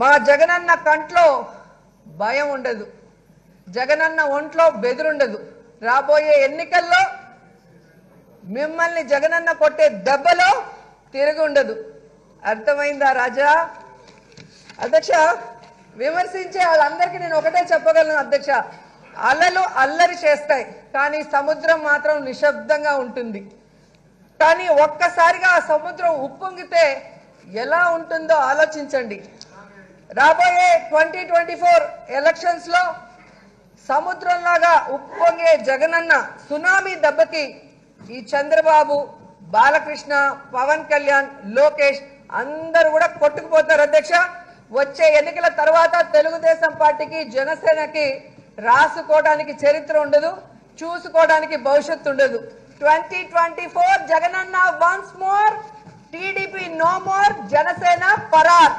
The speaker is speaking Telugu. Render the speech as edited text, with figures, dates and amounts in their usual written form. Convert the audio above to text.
మా జగనన్న కంట్లో భయం ఉండదు, జగనన్న ఒంట్లో బెదురుండదు. రాబోయే ఎన్నికల్లో మిమ్మల్ని జగనన్న కొట్టే దెబ్బలో తిరుగుండదు. అర్థమైందా రాజా? అధ్యక్ష, విమర్శించే వాళ్ళందరికీ నేను ఒకటే చెప్పగలను అధ్యక్ష, అలలు అల్లరి చేస్తాయి కానీ సముద్రం మాత్రం నిశ్శబ్దంగా ఉంటుంది. కానీ ఒక్కసారిగా ఆ సముద్రం ఉప్పొంగితే ఎలా ఉంటుందో ఆలోచించండి. రాబోయే 2024 ఎలక్షన్స్ లో సముద్రంలాగా ఉప్పొంగే జగనన్న సునామీ దెబ్బకి ఈ చంద్రబాబు, బాలకృష్ణ, పవన్ కళ్యాణ్, లోకేష్ అందరూ కూడా కొట్టుకుపోతారు అధ్యక్ష. వచ్చే ఎన్నికల తర్వాత తెలుగుదేశం పార్టీకి, జనసేనకి రాసుకోవడానికి చరిత్ర ఉండదు, చూసుకోవడానికి భవిష్యత్తు ఉండదు. 2024 జగనన్న once more, TDP no more, Janasena పరార్.